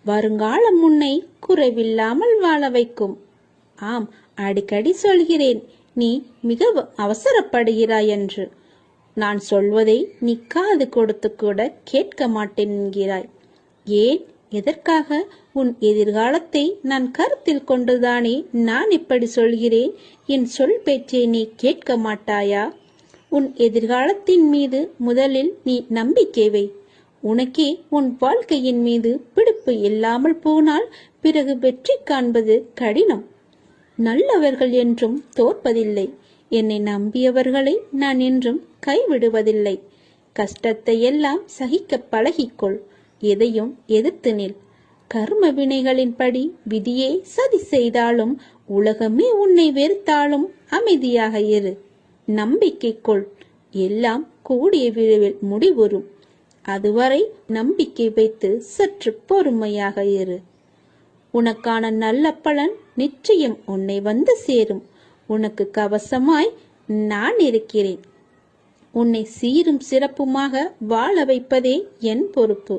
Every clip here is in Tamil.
வருங்காலம் உன்னை குறைவில்லாமல் வாழ வைக்கும். ஆம், அடிக்கடி சொல்கிறேன், நீ மிக அவசரப்படுகிறாய் என்று. நான் சொல்வதை நீ காது கொடுத்து கூட கேட்க மாட்டேன் என்கிறாய். ஏன், எதற்காக? உன் எதிர்காலத்தை நான் கருத்தில் கொண்டுதானே நான் இப்படி சொல்கிறேன். என் சொல் பேச்சை நீ கேட்க மாட்டாயா? உன் எதிர்காலத்தின் மீது முதலில் நீ நம்பிக்கை வை. உனக்கே உன் வாழ்க்கையின் மீது பிடிப்பு இல்லாமல் போனால் பிறகு வெற்றி காண்பது கடினம். நல்லவர்கள் என்றும் தோற்பதில்லை. என்னை நம்பியவர்களை நான் என்றும் கைவிடுவதில்லை. கஷ்டத்தை எல்லாம் சகிக்க பழகிக்கொள். எதையும் எதிர்த்து நில். கர்ம வினைகளின்படி விதியே சதி செய்தாலும் உலகமே உன்னை வெறுத்தாலும் அமைதியாக இரு. நம்பிக்கை கொள். எல்லாம் கூடிய விரைவில் முடிவுறும். அதுவரை நம்பிக்கை வைத்து சற்று பொறுமையாக இரு. உனக்கான நல்ல பலன் நிச்சயம் உன்னை வந்து சேரும். உனக்கு கவசமாய் நான் இருக்கிறேன். உன்னை சீரும் சிறப்புமாக வாழ வைப்பதே என் பொறுப்பு,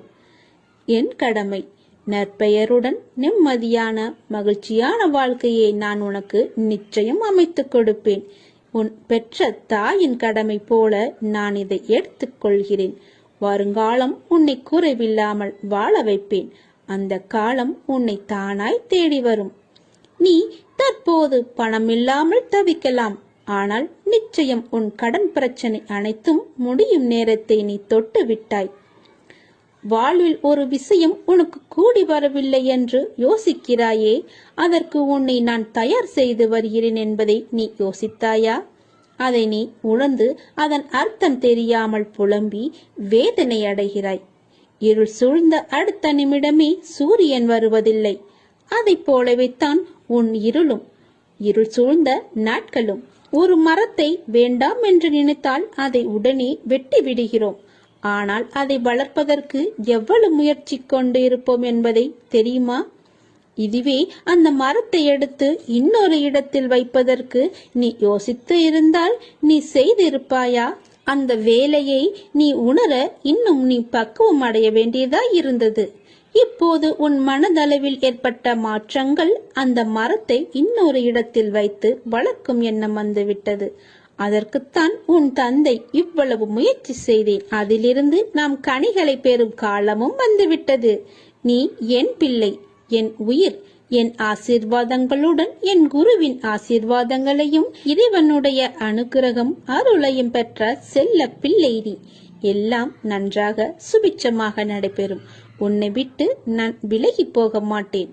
என் கடமை. நற்பெயருடன் நிம்மதியான மகிழ்ச்சியான வாழ்க்கையை நான் உனக்கு நிச்சயம் அமைத்து கொடுப்பேன். உன் பெற்ற தாயின் கடமை போல நான் இதை எடுத்துக்கொள்கிறேன். வருங்காலம் உன்னை குறைவில்லாமல் வாழ வைப்பேன். அந்த காலம் உன்னை தானாய் தேடி வரும். நீ தற்போது பணம் இல்லாமல் தவிக்கலாம். ஆனால் நிச்சயம் உன் கடன் பிரச்சனை அனைத்தும் முடியும் நேரத்தை நீ தொட்டு விட்டாய். வாழ்வில் ஒரு விஷயம் உனக்கு கூடி வரவில்லை என்று யோசிக்கிறாயே, அதற்கு உன்னை நான் தயார் செய்து வருகிறேன் என்பதை நீ யோசித்தாயா? அதை நீ உணர்ந்து அதன் அர்த்தம் தெரியாமல் புலம்பி வேதனை அடைகிறாய். இருள் சூழ்ந்த அடுத்த நிமிடமே சூரியன் வருவதில்லை. அதை போலவே தான் உன் இருளும், இருள் சூழ்ந்த நாட்களும். ஒரு மரத்தை வேண்டாம் என்று நினைத்தால் அதை உடனே வெட்டி விடுகிறோம். ஆனால் அதை வளர்ப்பதற்கு எவ்வளவு முயற்சி கொண்டு இருப்போம் என்பதை தெரியுமா? இதுவே அந்த மரத்தை எடுத்து இன்னொரு இடத்தில் வைப்பதற்கு நீ யோசித்து இருந்தால் நீ செய்திருப்பாயா? அந்த வேலையை நீ உணர இன்னும் நீ பக்குவம் அடைய வேண்டியதா இருந்தது. இப்போது உன் மனதளவில் ஏற்பட்ட மாற்றங்கள் அந்த மரத்தை இன்னொரு இடத்தில் வைத்து வளர்க்கும் எண்ணம் வந்துவிட்டது. அதற்குத்தான் உன் தந்தை இவ்வளவு முயற்சி செய்தேன். அதிலிருந்து நாம் கனிகளை பெறும் காலமும் வந்துவிட்டது. நீ என் பிள்ளை, என் உயிர். என் ஆசீர்வாதங்களுடன் என் குருவின் ஆசீர்வாதங்களையும் இறைவனுடைய அனுகிரகம் அருளையும் பெற்ற செல்ல பிள்ளை நீ. எல்லாம் நன்றாக சுபிட்சமாக நடைபெறும். உன்னை விட்டு நான் விலகி போக மாட்டேன்.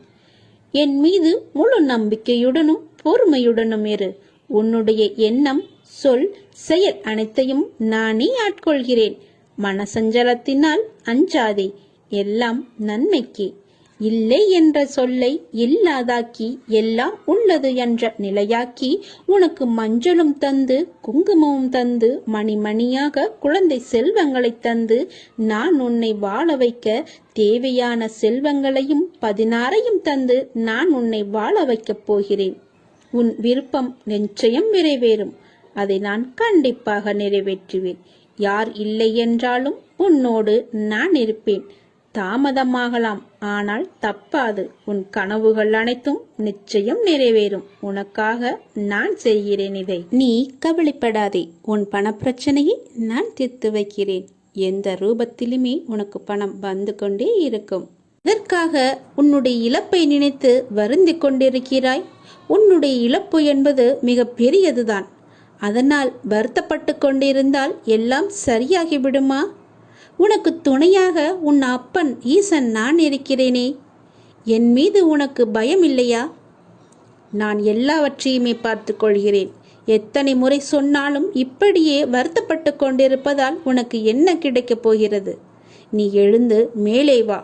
என் மீது முழு நம்பிக்கையுடனும் பொறுமையுடனும் இரு. உன்னுடைய எண்ணம், சொல், செயல் அனைத்தையும் நானே ஆட்கொள்கிறேன். மனசஞ்சலத்தினால் அஞ்சாதே. எல்லாம் நன்மைக்கு. இல்லை என்ற சொல்லை இல்லாதாக்கி எல்லாம் உள்ளது என்ற நிலையாக்கி உனக்கு மஞ்சளும் தந்து குங்குமமும் தந்து மணிமணியாக குழந்தை செல்வங்களை தந்து நான் உன்னை வாழ வைக்க தேவையான செல்வங்களையும் 16 தந்து நான் உன்னை வாழ வைக்கப் போகிறேன். உன் விருப்பம் நிச்சயம் நிறைவேறும். அதை நான் கண்டிப்பாக நிறைவேற்றுவேன். யார் இல்லை என்றாலும் உன்னோடு நான் இருப்பேன். தாமதமாகலாம், ஆனால் தப்பாது. உன் கனவுகள் அனைத்தும் நிச்சயம் நிறைவேறும். உனக்காக நான் செய்கிறேன் இதை. நீ கவலைப்படாதே. உன் பண பிரச்சனையை நான் தீர்த்து வைக்கிறேன். எந்த ரூபத்திலுமே உனக்கு பணம் வந்து கொண்டே இருக்கும். இதற்காக உன்னுடைய இழப்பை நினைத்து வருந்தி கொண்டிருக்கிறாய். உன்னுடைய இழப்பு என்பது மிக பெரியதுதான். அதனால் வருத்தப்பட்டு கொண்டிருந்தால் எல்லாம் சரியாகிவிடுமா? உனக்கு துணையாக உன் அப்பன் ஈசன் நான் இருக்கிறேனே. என் மீது உனக்கு பயம் இல்லையா? நான் எல்லாவற்றையுமே பார்த்து கொள்கிறேன். எத்தனை முறை சொன்னாலும் இப்படியே வருத்தப்பட்டு கொண்டிருப்பதால் உனக்கு என்ன கிடைக்கப் போகிறது? நீ எழுந்து மேலே வா.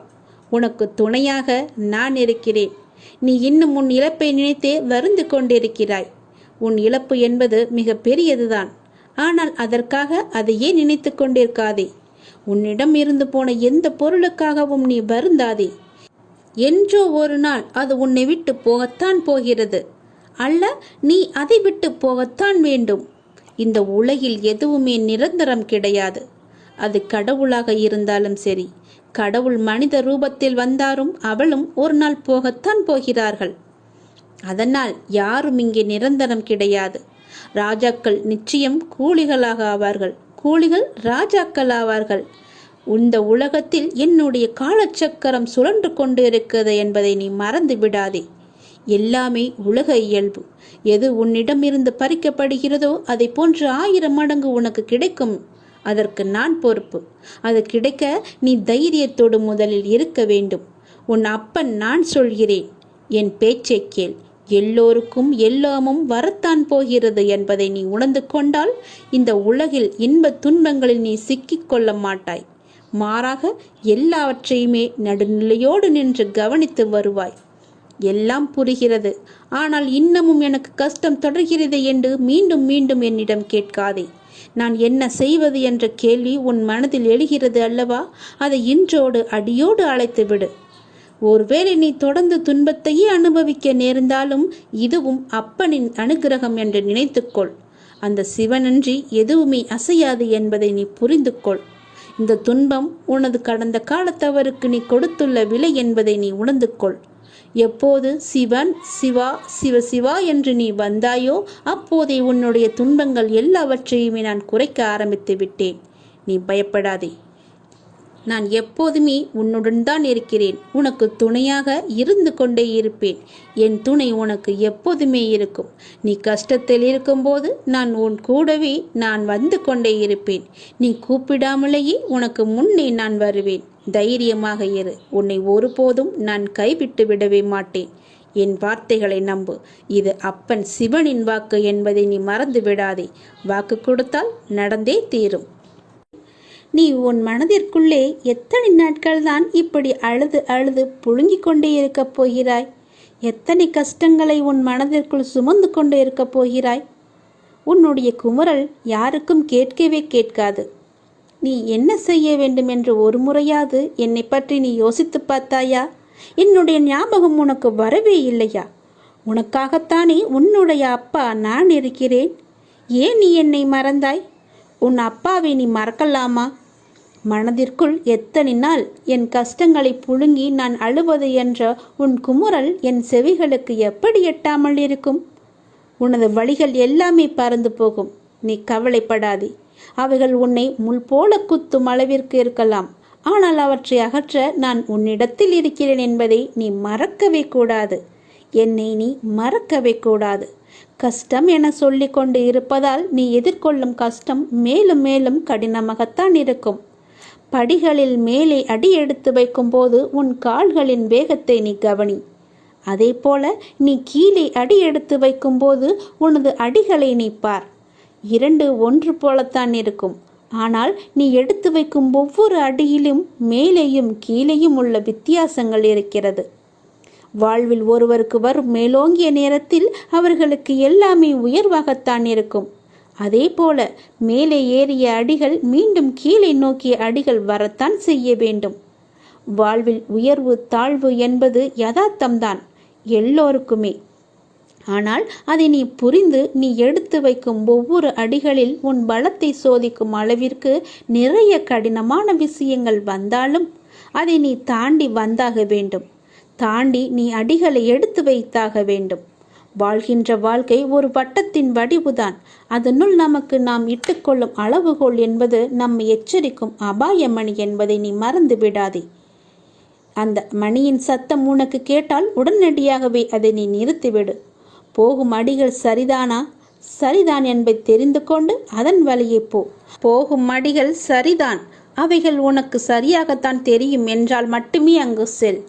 உனக்கு துணையாக நான் இருக்கிறேன். நீ இன்னும் உன் இழப்பை நினைத்தே வருந்து கொண்டிருக்கிறாய். உன் இழப்பு என்பது மிக பெரியதுதான். ஆனால் அதற்காக அதையே நினைத்து கொண்டிருக்காதே. உன்னிடம் இருந்து போன எந்த பொருளுக்காகவும் நீ வருந்தாதே. என்றோ ஒரு நாள் அது உன்னை விட்டு போகத்தான் போகிறது. அல்ல, நீ அதை விட்டு போகத்தான் வேண்டும். இந்த உலகில் எதுவுமே நிரந்தரம் கிடையாது. அது கடவுளாக இருந்தாலும் சரி, கடவுள் மனித ரூபத்தில் வந்தாரும் அவளும் ஒரு நாள் போகத்தான் போகிறார்கள். அதனால் யாரும் இங்கே நிரந்தரம் கிடையாது. ராஜாக்கள் நிச்சயம் கூலிகளாக ஆவார்கள், கூலிகள் ராஜாக்கள் ஆவார்கள். இந்த உலகத்தில் என்னுடைய காலச்சக்கரம் சுழன்று கொண்டு இருக்கிறது என்பதை நீ மறந்து விடாதே. எல்லாமே உலக இயல்பு. எது உன்னிடமிருந்து பறிக்கப்படுகிறதோ அதை போன்று 1000 மடங்கு உனக்கு கிடைக்கும். அதற்கு நான் பொறுப்பு. அது கிடைக்க நீ தைரியத்தோடு முதலில் இருக்க வேண்டும். உன் அப்பன் நான் சொல்கிறேன், என் பேச்சை கேள். எல்லோருக்கும் எல்லாமும் வரத்தான் போகிறது என்பதை நீ உணர்ந்து கொண்டால் இந்த உலகில் இன்ப துன்பங்களில் நீ சிக்கிக் கொள்ள மாட்டாய். மாறாக எல்லாவற்றையுமே நடுநிலையோடு நின்று கவனித்து வருவாய். எல்லாம் புரிகிறது, ஆனால் இன்னமும் எனக்கு கஷ்டம் தொடர்கிறது என்று மீண்டும் மீண்டும் என்னிடம் கேட்காதே. நான் என்ன செய்வது என்ற கேள்வி உன் மனதில் எழுகிறது அல்லவா? அதை இன்றோடு அடியோடு அழைத்து விடு. ஒருவேளை நீ தொடர்ந்து துன்பத்தையே அனுபவிக்க நேர்ந்தாலும் இதுவும் அப்பனின் அனுகிரகம் என்று நினைத்துக்கொள். அந்த சிவனன்றி எதுவுமே அசையாது என்பதை நீ புரிந்து கொள். இந்த துன்பம் உனது கடந்த காலத்தவருக்கு நீ கொடுத்துள்ள விலை என்பதை நீ உணர்ந்து கொள். எப்போது சிவன் சிவா சிவ சிவா என்று நீ வந்தாயோ அப்போதே உன்னுடைய துன்பங்கள் எல்லாவற்றையுமே நான் குறைக்க ஆரம்பித்து விட்டேன். நீ பயப்படாதே. நான் எப்போதுமே உன்னுடன் தான் இருக்கிறேன். உனக்கு துணையாக இருந்து கொண்டே இருப்பேன். என் துணை உனக்கு எப்போதுமே இருக்கும். நீ கஷ்டத்தில் இருக்கும்போது நான் உன் கூடவே நான் வந்து கொண்டே இருப்பேன். நீ கூப்பிடாமலேயே உனக்கு முன்னே நான் வருவேன். தைரியமாக இரு. உன்னை ஒருபோதும் நான் கைவிட்டு விடவே மாட்டேன். என் வார்த்தைகளை நம்பு. இது அப்பன் சிவனின் வாக்கு என்பதை நீ மறந்து விடாதே. வாக்கு கொடுத்தால் நடந்தே தீரும். நீ உன் மனதிற்குள்ளே எத்தனை நாட்கள் தான் இப்படி அழுது அழுது புழுங்கிக் கொண்டே இருக்கப் போகிறாய்? எத்தனை கஷ்டங்களை உன் மனதிற்குள் சுமந்து கொண்டு இருக்கப் போகிறாய்? உன்னுடைய குமுறல் யாருக்கும் கேட்கவே கேட்காது. நீ என்ன செய்ய வேண்டும் என்று ஒரு முறையாவது என்னை பற்றி நீ யோசித்து பார்த்தாயா? என்னுடைய ஞாபகம் உனக்கு வரவே இல்லையா? உனக்காகத்தானே உன்னுடைய அப்பா நான் இருக்கிறேன். ஏன் நீ என்னை மறந்தாய்? உன் அப்பாவை நீ மறக்கலாமா? மனதிற்குள் எத்தனை நாள் என் கஷ்டங்களை புழுங்கி நான் அழுவது என்ற உன் குமுறல் என் செவிகளுக்கு எப்படி எட்டாமல் இருக்கும்? உனது வழிகள் எல்லாமே பறந்து போகும். நீ கவலைப்படாதே. அவைகள் உன்னை முள் போல குத்தும் அளவிற்கு இருக்கலாம். ஆனால் அவற்றை அகற்ற நான் உன்னிடத்தில் இருக்கிறேன் என்பதை நீ மறக்கவே கூடாது. என்னை நீ மறக்கவே கூடாது. கஷ்டம் என சொல்லி கொண்டு இருப்பதால் நீ எதிர்கொள்ளும் கஷ்டம் மேலும் மேலும் கடினமாகத்தான் இருக்கும். படிகளில் மேலே அடி எடுத்து வைக்கும் போது உன் கால்களின் வேகத்தை நீ கவனி. அதே போல நீ கீழே அடி எடுத்து வைக்கும்போது உனது அடிகளை நீ பார். 2 ஒன்று போலத்தான் இருக்கும். ஆனால் நீ எடுத்து வைக்கும் ஒவ்வொரு அடியிலும் மேலேயும் கீழேயும் உள்ள வித்தியாசங்கள் இருக்கிறது. வாழ்வில் ஒருவருக்கு வரும் மேலோங்கிய நேரத்தில் அவர்களுக்கு எல்லாமே உயர்வாகத்தான் இருக்கும். அதே போல மேலே ஏறிய அடிகள் மீண்டும் கீழே நோக்கிய அடிகள் வரத்தான் செய்ய வேண்டும். வாழ்வில் உயர்வு தாழ்வு என்பது யதார்த்தம்தான் எல்லோருக்குமே. ஆனால் அதை நீ புரிந்து நீ எடுத்து வைக்கும் ஒவ்வொரு அடிகளில் உன் பலத்தை சோதிக்கும் அளவிற்கு நிறைய கடினமான விஷயங்கள் வந்தாலும் அதை நீ தாண்டி வந்தாக வேண்டும். தாண்டி நீ அடிகளை எடுத்து வைத்தாக வேண்டும். வாழ்கின்ற வாழ்க்கை ஒரு வட்டத்தின் வடிவுதான். அதனுள் நமக்கு நாம் இட்டுக்கொள்ளும் அளவுகோல் என்பது நம்மை எச்சரிக்கும் அபாய மணி என்பதை நீ மறந்து விடாதே. அந்த மணியின் சத்தம் உனக்கு கேட்டால் உடனடியாகவே அதை நீ நிறுத்திவிடு. போகும் அடிகள் சரிதானா? சரிதான் என்பதை தெரிந்து கொண்டு அதன் வழியே போ. போகும் அடிகள் சரிதான், அவைகள் உனக்கு சரியாகத்தான் தெரியும் என்றால் மட்டுமே அங்கு செல்.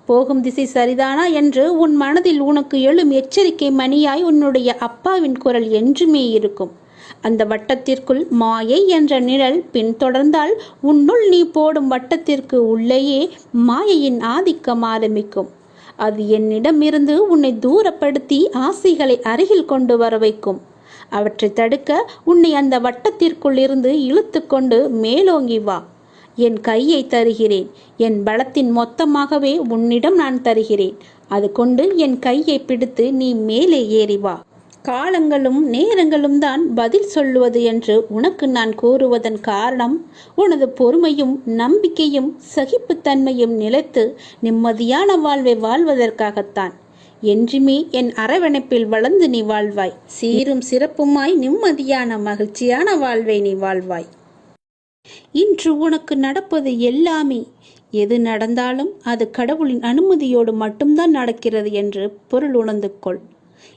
போகும் திசை சரிதானா என்று உன் மனதில் உனக்கு எழும் எச்சரிக்கை மணியாய் உன்னுடைய அப்பாவின் குரல் என்றுமே இருக்கும். அந்த வட்டத்திற்குள் மாயை என்ற நிழல் பின்தொடர்ந்தால் உன்னுள் நீ போடும் வட்டத்திற்கு உள்ளேயே மாயையின் ஆதிக்கம் ஆரம்பிக்கும். அது என்னிடமிருந்து உன்னை தூரப்படுத்தி ஆசைகளை அருகில் கொண்டு வர வைக்கும். அவற்றை தடுக்க உன்னை அந்த வட்டத்திற்குள் இருந்து இழுத்து கொண்டு மேலோங்கி வா. என் கையை தருகிறேன். என் பலத்தின் மொத்தமாகவே உன்னிடம் நான் தருகிறேன். அது கொண்டு என் கையை பிடித்து நீ மேலே ஏறி வா. காலங்களும் நேரங்களும் தான் பதில் சொல்லுவது என்று உனக்கு நான் கூறுவதன் காரணம், உனது பொறுமையும் நம்பிக்கையும் சகிப்புத்தன்மையும் நிலைத்து நிம்மதியான வாழ்வை வாழ்வதற்காகத்தான். என்றுமே என் அரவணைப்பில் வளர்ந்து நீ வாழ்வாய். சீரும் சிறப்புமாய் நிம்மதியான மகிழ்ச்சியான வாழ்வை நீ வாழ்வாய். இன்று உனக்கு நடப்பது எல்லாமே, எது நடந்தாலும் அது கடவுளின் அனுமதியோடு மட்டும்தான் நடக்கிறது என்று பொருள் உணர்ந்து கொள்.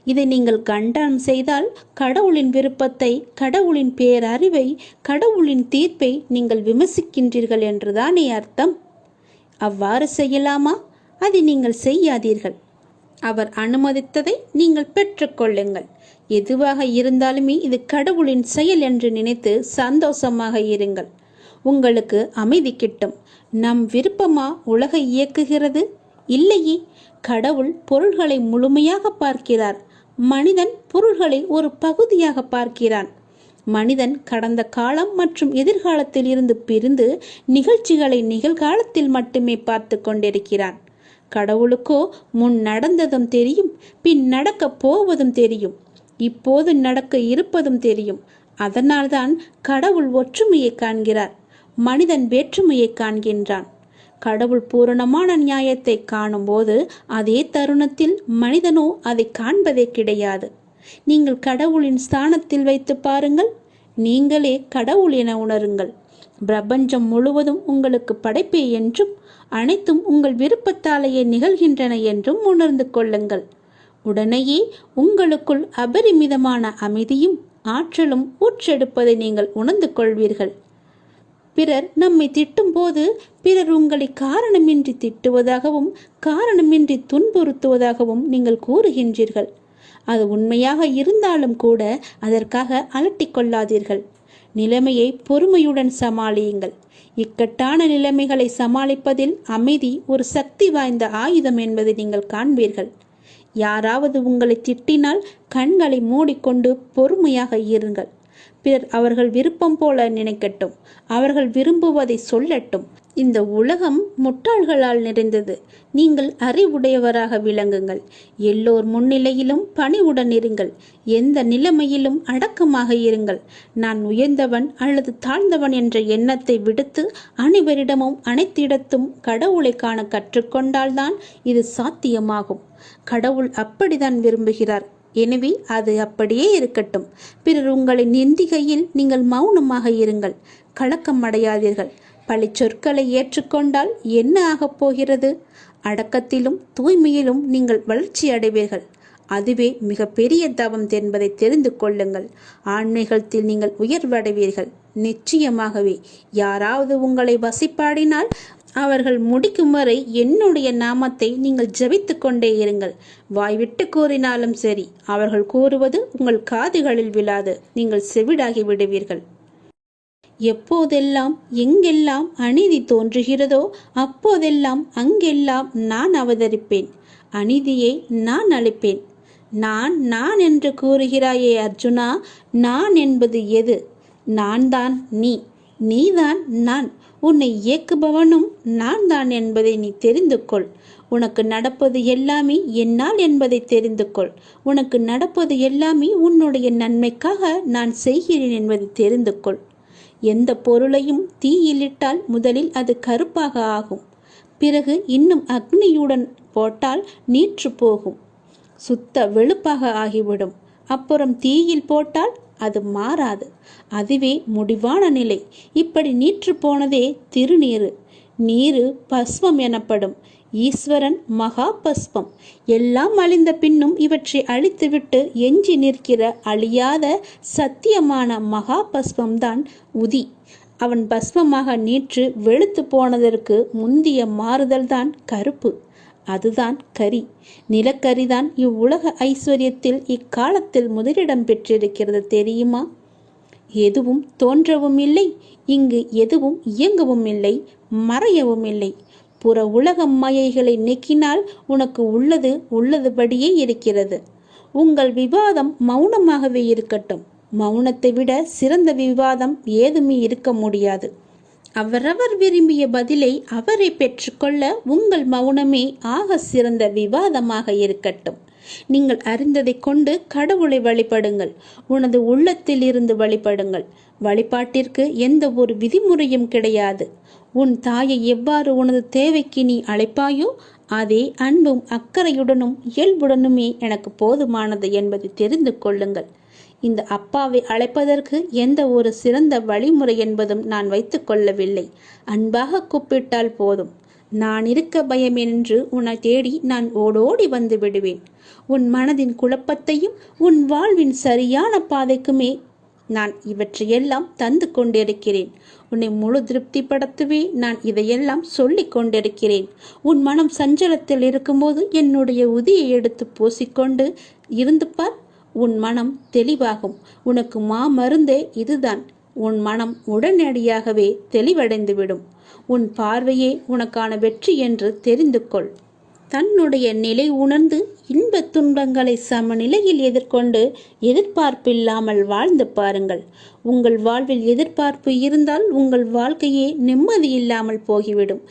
இதை நீங்கள் கண்டனம் செய்தால் கடவுளின் விருப்பத்தை, கடவுளின் பேரறிவை, கடவுளின் தீர்ப்பை நீங்கள் விமர்சிக்கின்றீர்கள் என்றுதானே அர்த்தம். அவ்வாறு செய்யலாமா? அதை நீங்கள் செய்யாதீர்கள். அவர் அனுமதித்ததை நீங்கள் பெற்றுக்கொள்ளுங்கள். எதுவாக இருந்தாலுமே இது கடவுளின் செயல் என்று நினைத்து சந்தோஷமாக இருங்கள். உங்களுக்கு அமைதி கிட்டும். நம் விருப்பமா உலகை இயக்குகிறது? இல்லையே. கடவுள் பொருள்களை முழுமையாக பார்க்கிறார். மனிதன் பொருள்களை ஒரு பகுதியாக பார்க்கிறான். மனிதன் கடந்த காலம் மற்றும் எதிர்காலத்தில் இருந்து பிரிந்து நிகழ்ச்சிகளை நிகழ்காலத்தில் மட்டுமே பார்த்து கொண்டிருக்கிறான். கடவுளுக்கோ முன் நடந்ததும் தெரியும், பின் நடக்க போவதும் தெரியும், இப்போது நடக்க இருப்பதும் தெரியும். அதனால்தான் கடவுள் ஒற்றுமையை காண்கிறார், மனிதன் வேற்றுமையை காண்கின்றான். கடவுள் பூரணமான நியாயத்தை காணும்போது அதே தருணத்தில் மனிதனோ அதை காண்பதே கிடையாது. நீங்கள் கடவுளின் ஸ்தானத்தில் வைத்து பாருங்கள். நீங்களே கடவுள் என உணருங்கள். பிரபஞ்சம் முழுவதும் உங்களுக்கு படைப்பே என்றும் அனைத்தும் உங்கள் விருப்பத்தாலேயே நிகழ்கின்றன என்றும் உணர்ந்து கொள்ளுங்கள். உடனேயே உங்களுக்குள் அபரிமிதமான அமைதியும் ஆற்றலும் ஊற்றெடுப்பதை நீங்கள் உணர்ந்து கொள்வீர்கள். பிறர் நம்மை திட்டும் போது பிறர் உங்களை காரணமின்றி திட்டுவதாகவும் காரணமின்றி துன்புறுத்துவதாகவும் நீங்கள் கூறுகின்றீர்கள். அது உண்மையாக இருந்தாலும் கூட அதற்காக அலட்டிக் கொள்ளாதீர்கள். நிலைமையை பொறுமையுடன் சமாளியுங்கள். இக்கட்டான நிலைமைகளை சமாளிப்பதில் அமைதி ஒரு சக்தி வாய்ந்த ஆயுதம் என்பதை நீங்கள் காண்பீர்கள். யாராவது உங்களை திட்டினால் கண்களை மூடிக்கொண்டு பொறுமையாக இருங்கள். பிறர் அவர்கள் விருப்பம் போல நினைக்கட்டும், அவர்கள் விரும்புவதை சொல்லட்டும். இந்த உலகம் முட்டாள்களால் நிறைந்தது. நீங்கள் அறிவுடையவராக விளங்குங்கள். எல்லோர் முன்னிலையிலும் பணிவுடன் இருங்கள். எந்த நிலைமையிலும் அடக்கமாக இருங்கள். நான் உயர்ந்தவன் அல்லது தாழ்ந்தவன் என்ற எண்ணத்தை விடுத்து அனைவரிடமும் அனைத்திடத்தும் கடவுளை காண கற்றுக்கொண்டால்தான் இது சாத்தியமாகும். கடவுள் அப்படித்தான் விரும்புகிறார். எனவே அது அப்படியே இருக்கட்டும். பிறர் உங்களை நிந்திக்கையில் நீங்கள் மௌனமாக இருங்கள். கலக்கம் அடையாதீர்கள். பழி சொற்களை ஏற்றுக்கொண்டால் என்ன ஆகப் போகிறது? அடக்கத்திலும் தூய்மையிலும் நீங்கள் வளர்ச்சி அடைவீர்கள். அதுவே மிக பெரிய தவம் என்பதை தெரிந்து கொள்ளுங்கள். ஆன்மீகத்தில் நீங்கள் உயர்வடைவீர்கள். நிச்சயமாகவே யாராவது உங்களை வசிப்பாடினால் அவர்கள் முடிக்கும் வரை என்னுடைய நாமத்தை நீங்கள் ஜபித்து கொண்டே இருங்கள். வாய்விட்டு கூறினாலும் சரி, அவர்கள் கூறுவது உங்கள் காதுகளில் விழாது. நீங்கள் செவிடாகி விடுவீர்கள். எப்போதெல்லாம் எங்கெல்லாம் அநீதி தோன்றுகிறதோ அப்போதெல்லாம் அங்கெல்லாம் நான் அவதரிப்பேன். அநீதியை நான் அழிப்பேன். நான் நான் என்று கூறுகிறாயே அர்ஜுனா, நான் என்பது எது? நான் தான் நீ, நீதான் நான். உன்னை இயக்குபவனும் நான் தான் என்பதை நீ தெரிந்து கொள். உனக்கு நடப்பது எல்லாமே என்னால் என்பதை தெரிந்து கொள். உனக்கு நடப்பது எல்லாமே உன்னுடைய நன்மைக்காக நான் செய்கிறேன் என்பதை தெரிந்து கொள். எந்த பொருளையும் தீயிலிட்டால் முதலில் அது கருப்பாக ஆகும். பிறகு இன்னும் அக்னியுடன் போட்டால் நீற்று போகும், சுத்த வெளுப்பாக ஆகிவிடும். அப்புறம் தீயில் போட்டால் அது மாறாது. அதுவே முடிவான நிலை. இப்படி நீற்று போனதே திருநீரு. நீரு பஸ்மம் எனப்படும். ஈஸ்வரன் மகா பஸ்மம். எல்லாம் அழிந்த பின்னும் இவற்றை அழித்துவிட்டு எஞ்சி நிற்கிற அழியாத சத்தியமான மகா பஸ்மம்தான் உதி. அவன் பஸ்மமாக நீற்று வெளுத்து போனதற்கு முந்திய மாறுதல்தான் கருப்பு. அதுதான் கரி. நிலக்கரிதான் இவ்வுலக ஐஸ்வர்யத்தில் இக்காலத்தில் முதலிடம் பெற்றிருக்கிறது தெரியுமா? எதுவும் தோன்றவும் இல்லை, இங்கு எதுவும் இயங்கவும் இல்லை, மறையவும் இல்லை. புற உலக மாயைகளை நீக்கினால் உனக்கு உள்ளது உள்ளதுபடியே இருக்கிறது. உங்கள் விவாதம் மௌனமாகவே இருக்கட்டும். மௌனத்தை விட சிறந்த விவாதம் ஏதுமே இருக்க முடியாது. அவரவர் விரும்பிய பதிலை அவரை பெற்றுக்கொள்ள உங்கள் மௌனமே ஆக சிறந்த விவாதமாக இருக்கட்டும். நீங்கள் அறிந்ததை கொண்டு கடவுளை வழிபடுங்கள். உனது உள்ளத்தில் இருந்து வழிபடுங்கள். வழிபாட்டிற்கு எந்த ஒரு விதிமுறையும் கிடையாது. உன் தாயை எவ்வாறு உனது தேவைக்கு நீ அழைப்பாயோ அதே அன்பும் அக்கறையுடனும் இயல்புடனுமே எனக்கு போதுமானது என்பதை தெரிந்து கொள்ளுங்கள். இந்த அப்பாவை அழைப்பதற்கு எந்த ஒரு சிறந்த வழிமுறை என்பதும் நான் வைத்து கொள்ளவில்லை. அன்பாக கூப்பிட்டால் போதும். நான் இருக்க பயமென்று உன்னை தேடி நான் ஓடோடி வந்து விடுவேன். உன் மனதின் குழப்பத்தையும் உன் வாழ்வின் சரியான பாதைக்குமே நான் இவற்றையெல்லாம் தந்து கொண்டிருக்கிறேன். உன்னை முழு திருப்திப்படுத்தவே நான் இதையெல்லாம் சொல்லிக் கொண்டிருக்கிறேன். உன் மனம் சஞ்சலத்தில் இருக்கும்போது என்னுடைய உதியை எடுத்து பூசிக்கொண்டு இருந்து பார். உன் மனம் தெளிவாகும். உனக்கு மாமருந்தே இதுதான். உன் மனம் உடனடியாகவே தெளிவடைந்துவிடும். உன் பார்வையே உனக்கான வெற்றி என்று தெரிந்து கொள். தன்னுடைய நிலை உணர்ந்து இன்பத் துன்பங்களை சமநிலையில் எதிர்கொண்டு எதிர்பார்ப்பில்லாமல் வாழ்ந்து பாருங்கள். உங்கள் வாழ்வில் எதிர்பார்ப்பு இருந்தால் உங்கள் வாழ்க்கையே நிம்மதி இல்லாமல் போகிவிடும்.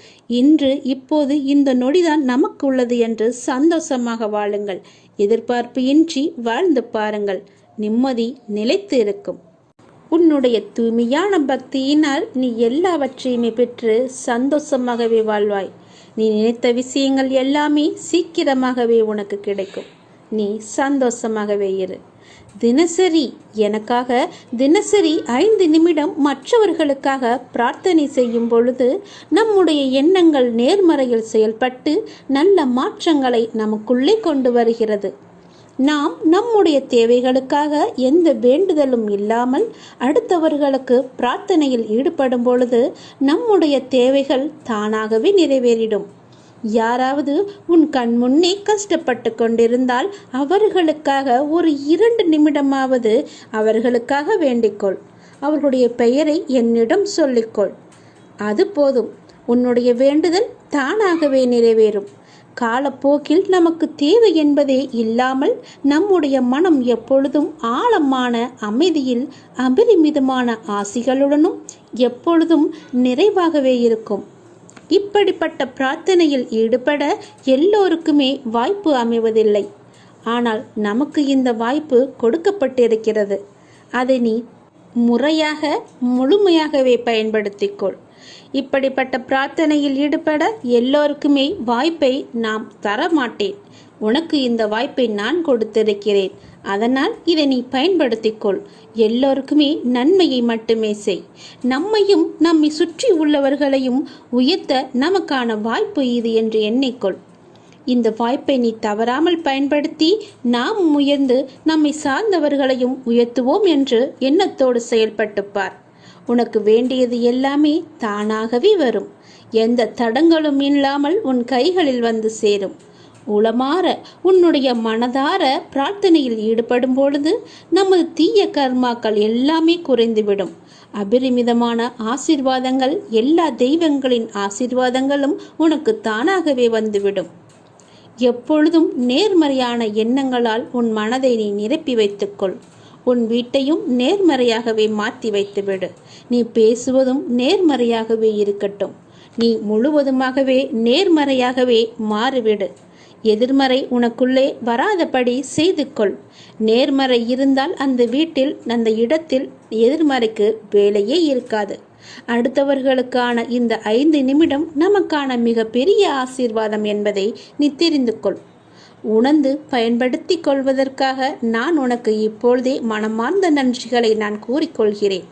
இன்று இப்போது இந்த நொடிதான் நமக்கு உள்ளது என்று சந்தோஷமாக வாழுங்கள். எதிர்பார்ப்பு இன்றி வாழ்ந்து பாருங்கள். நிம்மதி நிலைத்து இருக்கும். உன்னுடைய தூய்மையான பக்தியினால் நீ எல்லாவற்றையுமே பெற்று சந்தோஷமாகவே வாழ்வாய். நீ நினைத்த விஷயங்கள் எல்லாமே சீக்கிரமாகவே உனக்கு கிடைக்கும். நீ சந்தோஷமாகவே இரு. தினசரி 5 நிமிடம் மற்றவர்களுக்காக பிரார்த்தனை செய்யும் பொழுது நம்முடைய எண்ணங்கள் நேர்மறையில் செயல்பட்டு நல்ல மாற்றங்களை நமக்குள்ளே கொண்டு வருகிறது. நாம் நம்முடைய தேவைகளுக்காக எந்த வேண்டுதலும் இல்லாமல் அடுத்தவர்களுக்கு பிரார்த்தனையில் ஈடுபடும் பொழுது நம்முடைய தேவைகள் தானாகவே நிறைவேறிடும். யாராவது உன் கண் முன்னே கஷ்டப்பட்டு கொண்டிருந்தால் அவர்களுக்காக ஒரு 2 நிமிடமாவது அவர்களுக்காக வேண்டிக்கொள். அவர்களுடைய பெயரை என்னிடம் சொல்லிக்கொள். அது போதும். உன்னுடைய வேண்டுதல் தானாகவே நிறைவேறும். காலப்போக்கில் நமக்கு தேவை என்பதே இல்லாமல் நம்முடைய மனம் எப்பொழுதும் ஆழமான அமைதியில் அபரிமிதமான ஆசிகளுடனும் எப்பொழுதும் நிறைவாகவே இருக்கும். இப்படிப்பட்ட பிரார்த்தனையில் ஈடுபட எல்லோருக்குமே வாய்ப்பு அமைவதில்லை. ஆனால் நமக்கு இந்த வாய்ப்பு கொடுக்கப்பட்டிருக்கிறது. அதை நீ முழுமையாகவே பயன்படுத்திக்கொள். இப்படிப்பட்ட பிரார்த்தனையில் ஈடுபட எல்லோருக்குமே வாய்ப்பை நாம் தரமாட்டேன். உனக்கு இந்த வாய்ப்பை நான் கொடுத்திருக்கிறேன். அதனால் இதை நீ பயன்படுத்திக்கொள். எல்லோருக்குமே நன்மையை மட்டுமே செய். நம்மையும் நம்மை சுற்றி உள்ளவர்களையும் உயர்த்த நமக்கான வாய்ப்பு இது என்று எண்ணிக்கொள். இந்த வாய்ப்பை நீ தவறாமல் பயன்படுத்தி நாம் உயர்ந்து நம்மை சார்ந்தவர்களையும் உயர்த்துவோம் என்று எண்ணத்தோடு செயல்பட்டு பார். உனக்கு வேண்டியது எல்லாமே தானாகவே வரும். எந்த தடங்களும் இல்லாமல் உன் கைகளில் வந்து சேரும். உளமாற உன்னுடைய மனதார பிரார்த்தனையில் ஈடுபடும் பொழுது நமது தீய கர்மாக்கள் எல்லாமே குறைந்துவிடும். அபரிமிதமான ஆசீர்வாதங்கள், எல்லா தெய்வங்களின் ஆசீர்வாதங்களும் உனக்கு தானாகவே வந்துவிடும். எப்பொழுதும் நேர்மறையான எண்ணங்களால் உன் மனதை நீ நிரப்பி வைத்துக்கொள். உன் வீட்டையும் நேர்மறையாகவே மாற்றி வைத்துவிடு. நீ பேசுவதும் நேர்மறையாகவே இருக்கட்டும். நீ முழுவதுமாகவே நேர்மறையாகவே மாறிவிடு. எதிர்மறை உனக்குள்ளே வராதபடி செய்து கொள். நேர்மறை இருந்தால் அந்த வீட்டில், அந்த இடத்தில் எதிர்மறைக்கு வேலையே இருக்காது. அடுத்தவர்களுக்கான இந்த 5 நிமிடம் நமக்கான மிக பெரிய ஆசீர்வாதம் என்பதை நீ தெரிந்து கொள். உணர்ந்து பயன்படுத்தி கொள்வதற்காக நான் உனக்கு இப்பொழுதே மனமார்ந்த நன்றிகளை நான் கூறிக்கொள்கிறேன்.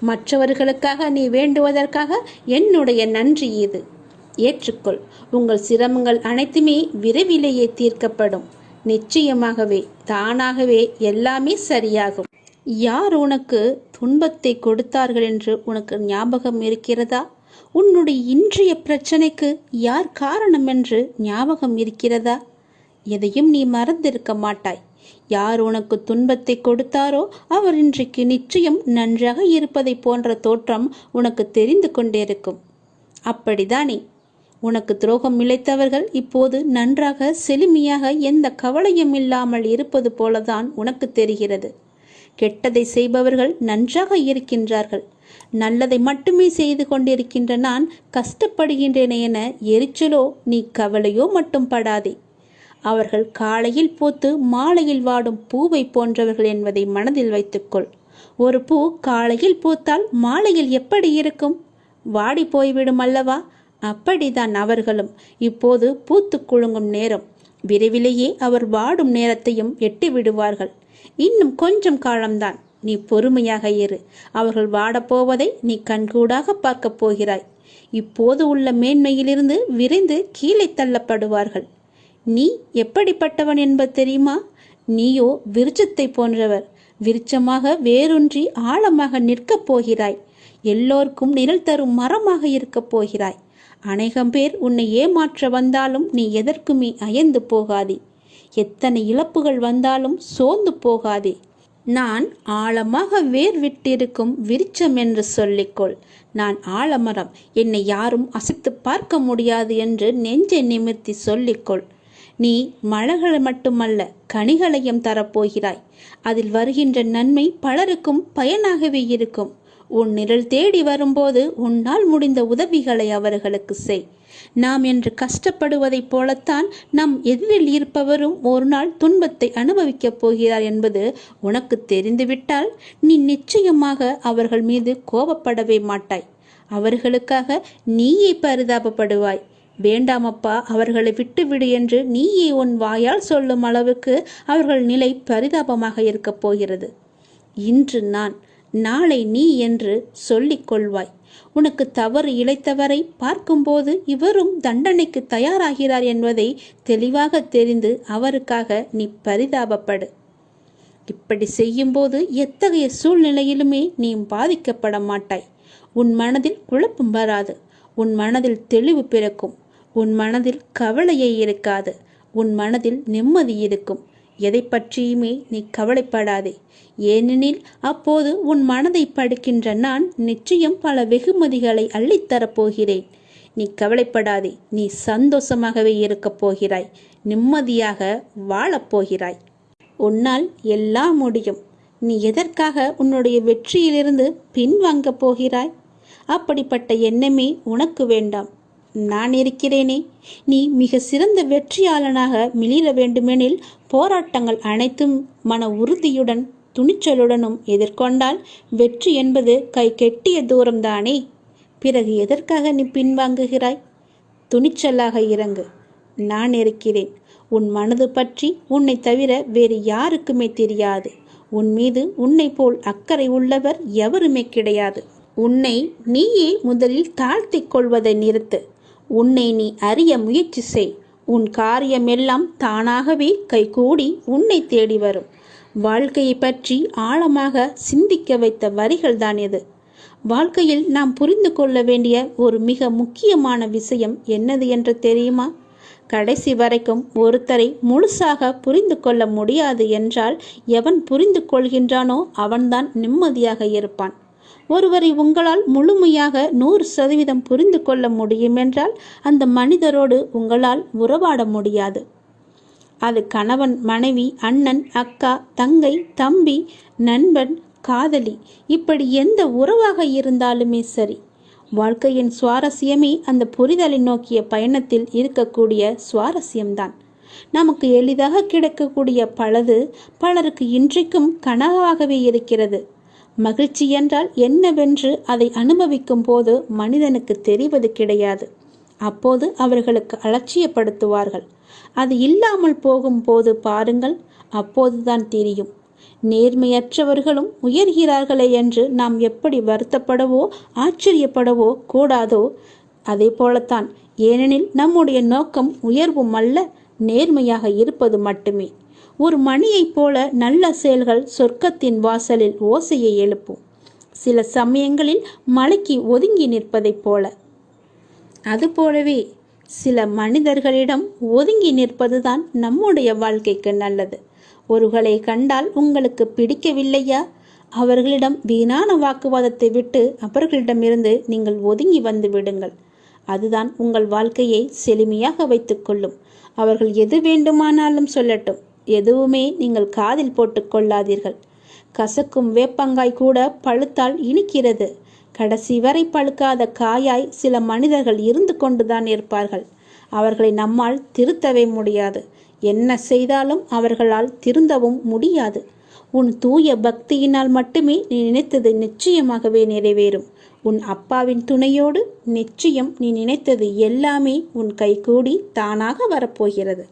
மற்றவர்களுக்காக நீ வேண்டுவதற்காக என்னுடைய நன்றி இது. ஏற்றுக்கொள். உங்கள் சிரமங்கள் அனைத்துமே விரைவிலேயே தீர்க்கப்படும். நிச்சயமாகவே தானாகவே எல்லாமே சரியாகும். யார் உனக்கு துன்பத்தை கொடுத்தார்கள் என்று உனக்கு ஞாபகம் இருக்கிறதா? உன்னுடைய இன்றைய பிரச்சனைக்கு யார் காரணம் என்று ஞாபகம் இருக்கிறதா? எதையும் நீ மறந்திருக்க மாட்டாய். யார் உனக்கு துன்பத்தை கொடுத்தாரோ அவர் இன்றைக்கு நிச்சயம் நன்றாக இருப்பதை போன்ற தோற்றம் உனக்கு தெரிந்து கொண்டிருக்கும். அப்படிதானே? உனக்கு துரோகம் இழைத்தவர்கள் இப்போது நன்றாக செழுமையாக எந்த கவலையும் இல்லாமல் இருப்பது போலதான் உனக்கு தெரிகிறது. கெட்டதை செய்பவர்கள் நன்றாக இருக்கின்றார்கள். நல்லதை மட்டுமே செய்து கொண்டிருக்கின்ற நான் கஷ்டப்படுகின்றேன் என எரிச்சலோ நீ கவலையோ மட்டும் படாதே. அவர்கள் காலையில் பூத்து மாலையில் வாடும் பூவை போன்றவர்கள் என்பதை மனதில் வைத்துக்கொள். ஒரு பூ காலையில் பூத்தால் மாலையில் எப்படி இருக்கும்? வாடி போய்விடும் அல்லவா? அப்படிதான் அவர்களும். இப்போது பூத்து குலுங்கும் நேரம். விரைவிலேயே அவர் வாடும் நேரத்தையும் எட்டி விடுவார்கள். இன்னும் கொஞ்சம் காலம்தான். நீ பொறுமையாக இரு. அவர்கள் வாடப்போவதை நீ கண்கூடாக பார்க்கப் போகிறாய். இப்போது உள்ள மேன்மையிலிருந்து விரைந்து கீழே தள்ளப்படுவார்கள். நீ எப்படிப்பட்டவன் என்பது தெரியுமா? நீயோ விருட்சத்தை போன்றவர். விருட்சமாக வேரூன்றி ஆழமாக நிற்கப் போகிறாய். எல்லோருக்கும் நிழல் தரும் மரமாக இருக்கப் போகிறாய். அநேகம் பேர் உன்னை ஏமாற்ற வந்தாலும் நீ எதற்குமே அயர்ந்து போகாதே. எத்தனை இழப்புகள் வந்தாலும் சோர்ந்து போகாதே. நான் ஆழமாக வேர் விட்டிருக்கும் விருட்சம் என்று சொல்லிக்கொள். நான் ஆலமரம், என்னை யாரும் அசைத்து பார்க்க முடியாது என்று நெஞ்சை நிமிர்த்தி சொல்லிக்கொள். நீ மலர்களை மட்டுமல்ல, கனிகளையும் தரப்போகிறாய். அதில் வருகின்ற நன்மை பலருக்கும் பயனாகவே இருக்கும். உன் நிழல் தேடி வரும்போது உன்னால் முடிந்த உதவிகளை அவர்களுக்கு செய். நாம் என்று கஷ்டப்படுவதைப் போலத்தான் நம் எதிரில் இருப்பவரும் ஒரு நாள் துன்பத்தை அனுபவிக்கப் போகிறார் என்பது உனக்கு தெரிந்துவிட்டால் நீ நிச்சயமாக அவர்கள் மீது கோபப்படவே மாட்டாய். அவர்களுக்காக நீயே பரிதாபப்படுவாய். வேண்டாமப்பா, அவர்களை விட்டுவிடு என்று நீயே உன் வாயால் சொல்லும் அளவுக்கு அவர்கள் நிலை பரிதாபமாக இருக்கப் போகிறது. இன்று நான், நாளை நீ என்று சொல்லிக் கொள்வாய். உனக்கு தவறு இழைத்தவரை பார்க்கும்போது இவரும் தண்டனைக்கு தயாராகிறார் என்பதை தெளிவாக தெரிந்து அவருக்காக நீ பரிதாபப்படு. இப்படி செய்யும்போது எத்தகைய சூழ்நிலையிலுமே நீ பாதிக்கப்பட மாட்டாய். உன் மனதில் குழப்பம் வராது. உன் மனதில் தெளிவு பிறக்கும். உன் மனதில் கவலையே இருக்காது. உன் மனதில் நிம்மதி இருக்கும். எதை பற்றியுமே நீ கவலைப்படாதே. ஏனெனில் அப்போது உன் மனதை படிக்கின்ற நான் நிச்சயம் பல வெகுமதிகளை அள்ளித்தரப்போகிறேன். நீ கவலைப்படாதே. நீ சந்தோஷமாகவே இருக்கப் போகிறாய். நிம்மதியாக வாழப்போகிறாய். உன்னால் எல்லாம் முடியும். நீ எதற்காக உன்னுடைய வெற்றியிலிருந்து பின்வாங்கப் போகிறாய்? அப்படிப்பட்ட எண்ணமே உனக்கு வேண்டாம். நான் இருக்கிறேனே. நீ மிக சிறந்த வெற்றியாளனாக மிளிர வேண்டுமெனில் போராட்டங்கள் அனைத்தும் மன உறுதியுடன் துணிச்சலுடனும் எதிர்கொண்டால் வெற்றி என்பது கை கெட்டிய தூரம்தானே. பிறகு எதற்காக நீ பின்வாங்குகிறாய்? துணிச்சலாக இறங்கு. நான் இருக்கிறேன். உன் மனது பற்றி உன்னை தவிர வேறு யாருக்குமே தெரியாது. உன் மீது உன்னை போல் அக்கறை உள்ளவர் எவருமே கிடையாது. உன்னை நீயே முதலில் தாழ்த்திக் கொள்வதை நிறுத்து. உன்னை நீ அறிய முயற்சி செய். உன் காரியமெல்லாம் தானாகவே கைகூடி உன்னை தேடி வரும். வாழ்க்கையை பற்றி ஆழமாக சிந்திக்க வைத்த வரிகள் தான் இது. வாழ்க்கையில் நாம் புரிந்து கொள்ள வேண்டிய ஒரு மிக முக்கியமான விஷயம் என்னது என்று தெரியுமா? கடைசி வரைக்கும் ஒருத்தரை முழுசாக புரிந்து கொள்ள முடியாது என்றால் எவன் புரிந்து கொள்கின்றானோ அவன்தான் நிம்மதியாக இருப்பான். ஒருவரை உங்களால் முழுமையாக 100% புரிந்து கொள்ள முடியும் என்றால் அந்த மனிதரோடு உங்களால் உறவாட முடியாது. அது கணவன், மனைவி, அண்ணன், அக்கா, தங்கை, தம்பி, நண்பன், காதலி, இப்படி எந்த உறவாக இருந்தாலுமே சரி. வாழ்க்கையின் சுவாரஸ்யமே அந்த புரிதலை நோக்கிய பயணத்தில் இருக்கக்கூடிய சுவாரஸ்யம்தான். நமக்கு எளிதாக கிடைக்கக்கூடிய பலது பலருக்கு இன்றைக்கும் கனவாகவே இருக்கிறது. மகிழ்ச்சி என்றால் என்னவென்று அதை அனுபவிக்கும் போது மனிதனுக்கு தெரிவது கிடையாது. அப்போது அவர்களுக்கு அலட்சியப்படுத்துவார்கள். அது இல்லாமல் போகும்போது பாருங்கள், அப்போதுதான் தெரியும். நேர்மையற்றவர்களும் உயர்கிறார்களே என்று நாம் எப்படி வருத்தப்படவோ ஆச்சரியப்படவோ கூடாதோ அதே போலத்தான். ஏனெனில் நம்முடைய நோக்கம் உயர்வும் அல்ல, நேர்மையாக இருப்பது மட்டுமே. ஒரு மணியைப் போல நல்ல செயல்கள் சொர்க்கத்தின் வாசலில் ஓசையை எழுப்பும். சில சமயங்களில் மலைக்கு ஒதுங்கி நிற்பதைப் போல. அதுபோலவே சில மனிதர்களிடம் ஒதுங்கி நிற்பதுதான் நம்முடைய வாழ்க்கைக்கு நல்லது. ஒருவரை கண்டால் உங்களுக்கு பிடிக்கவில்லையா? அவர்களிடம் வீணான வாக்குவாதத்தை விட்டு அவர்களிடமிருந்து நீங்கள் ஒதுங்கி வந்து விடுங்கள். அதுதான் உங்கள் வாழ்க்கையை செழுமையாக வைத்துக்கொள்ளும். அவர்கள் எது வேண்டுமானாலும் சொல்லட்டும், எதுவுமே நீங்கள் காதில் போட்டுக் கொள்ளாதீர்கள். கசக்கும் வேப்பங்காய் கூட பழுத்தால் இனிக்கிறது. கடைசி வரை பழுக்காத காயாய் சில மனிதர்கள் இருந்து கொண்டுதான் இருப்பார்கள். அவர்களை நம்மால் திருத்தவே முடியாது. என்ன செய்தாலும் அவர்களால் திருந்தவும் முடியாது. உன் தூய பக்தியினால் மட்டுமே நீ நினைத்தது நிச்சயமாகவே நிறைவேறும். உன் அப்பாவின் துணையோடு நிச்சயம் நீ நினைத்தது எல்லாமே உன் கைகூடி தானாக வரப்போகிறது.